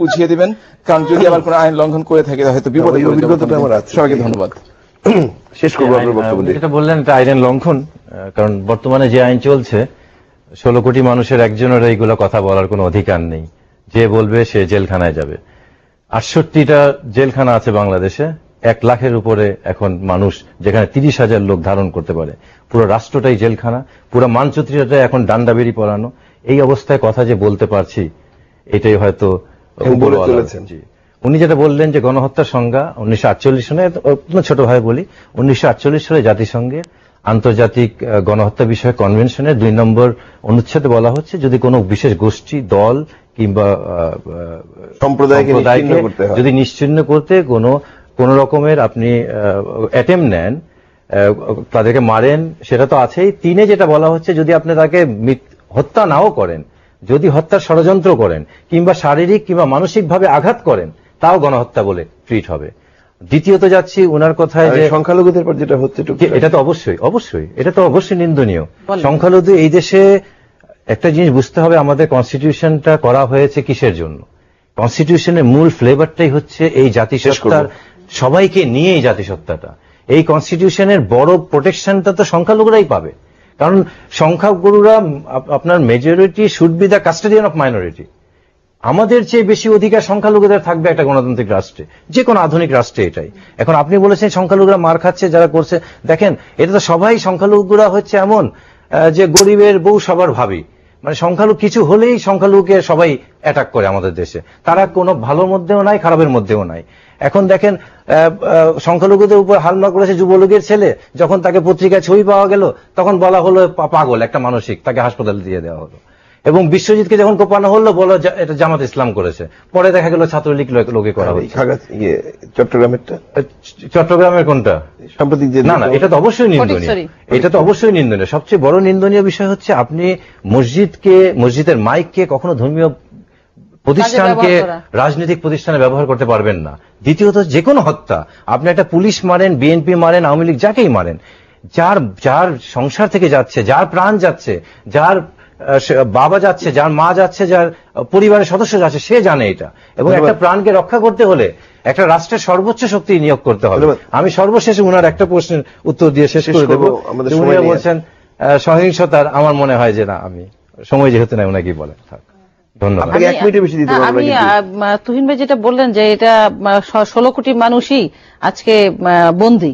বুঝিয়ে দিবেন, কারণ যদি আবার কোনো আইন লঙ্ঘন করে থাকে হয়তো বিপদে পড়ে অভিজ্ঞতাটা আমার আছে। সবাইকে ধন্যবাদ। শেষ করবো আপনার বক্তব্য দিয়ে। যেটা বললেন এটা আইনের লঙ্ঘন, কারণ বর্তমানে যে আইন চলছে 16 কোটি মানুষের একজনের এইগুলো কথা বলার কোনো অধিকার নেই। যে বলবে সে জেলখানায় যাবে। 68টা জেলখানা আছে বাংলাদেশে, 1 লাখের উপরে এখন মানুষ, যেখানে 30,000 লোক ধারণ করতে পারে। পুরো রাষ্ট্রটাই জেলখানা, পুরো মানচিত্রটা এখন ডান্ডা বেরি পড়ানো। এই অবস্থায় কথা যে বলতে পারছি এটাই হয়তো বলে চলেছেন। উনি যেটা বললেন যে গণহত্যার সংজ্ঞা 1948 সনে, ছোটভাবে বলি, 1948 সালে জাতিসংঘের আন্তর্জাতিক গণহত্যা বিষয়ক কনভেনশনের 2 নম্বর অনুচ্ছেদে বলা হচ্ছে, যদি কোনো বিশেষ গোষ্ঠী, দল কিংবা সম্প্রদায়কে যদি নিশ্চিহ্ন করতে কোন রকমের আপনি অ্যাটেম্প নেন, তাদেরকে মারেন, সেটা তো আছেই। 3 যেটা বলা হচ্ছে, যদি আপনি তাকে হত্যা নাও করেন, যদি হত্যার ষড়যন্ত্র করেন কিংবা শারীরিক কিংবা মানসিকভাবে আঘাত করেন, তাও গণহত্যা বলে ট্রিট হবে। দ্বিতীয়ত যাচ্ছি ওনার কথায় যে সংখ্যালঘুদের পর যেটা হচ্ছে, এটা তো অবশ্যই এটা তো অবশ্যই নিন্দনীয়। সংখ্যালঘু এই দেশে একটা জিনিস বুঝতে হবে, আমাদের কনস্টিটিউশনটা করা হয়েছে কিসের জন্য? কনস্টিটিউশনের মূল ফ্লেভারটাই হচ্ছে এই জাতিসত্তার, সবাইকে নিয়ে এই জাতিসত্তাটা। এই কনস্টিটিউশনের বড় প্রোটেকশনটা তো সংখ্যালঘুরাই পাবে, কারণ সংখ্যাগুরুরা আপনার majority should be the custodian of minority. আমাদের চেয়ে বেশি অধিকার সংখ্যালঘুদের থাকবে একটা গণতান্ত্রিক রাষ্ট্রে, যে কোনো আধুনিক রাষ্ট্রে এটাই। এখন আপনি বলেছেন সংখ্যালঘুরা মার খাচ্ছে, যারা করছে, দেখেন এটা তো সবাই, সংখ্যালঘুরা হচ্ছে এমন যে গরিবের বউ সবার ভাবি, মানে সংখ্যালঘু কিছু হলেই সংখ্যালঘুকে সবাই অ্যাটাক করে আমাদের দেশে। তারা কোনো ভালোর মধ্যেও নাই, খারাপের মধ্যেও নাই। এখন দেখেন সংখ্যালঘুদের উপর হামলা করেছে যুবলীগের ছেলে, যখন তাকে পত্রিকায় ছবি পাওয়া গেল তখন বলা হলো পাগল, একটা মানসিক, তাকে হাসপাতালে দিয়ে দেওয়া হলো। এবং বিশ্বজিৎকে যখন কোপানো হলো বলো এটা জামাত ইসলাম করেছে, পরে দেখা গেল ছাত্রলীগ লোকে করা হয়েছে। চট্টগ্রামের কোনটা সাম্প্রতিক? না, এটা তো অবশ্যই নিন্দনীয়, এটা তো অবশ্যই নিন্দনীয়। সবচেয়ে বড় নিন্দনীয় বিষয় হচ্ছে আপনি মসজিদের মাইককে কখনো ধর্মীয় প্রতিষ্ঠানকে রাজনৈতিক প্রতিষ্ঠানে ব্যবহার করতে পারবেন না। দ্বিতীয়ত, যে কোনো হত্যা, আপনি একটা পুলিশ মারেন, বিএনপি মারেন, আওয়ামী লীগ, যাকেই মারেন, যার সংসার থেকে যাচ্ছে, যার প্রাণ যাচ্ছে, যার বাবা যাচ্ছে, যার মা যাচ্ছে, যার পরিবারের সদস্য যাচ্ছে, সে জানে এটা। এবং একটা প্রাণকে রক্ষা করতে হলে একটা রাষ্ট্রের সর্বোচ্চ শক্তি নিয়োগ করতে হবে। আমি সর্বশেষে উনার একটা প্রশ্নের উত্তর দিয়ে শেষ করে দেবো। উনি বলছেন সহিংসতার, আমার মনে হয় যে না, আমি সময় যেহেতু নাই, ওনাকেই বলেন। ধন্যবাদ। আমি তুহিন ভাই যেটা বললেন যে এটা 16 কোটি মানুষই আজকে বন্দী,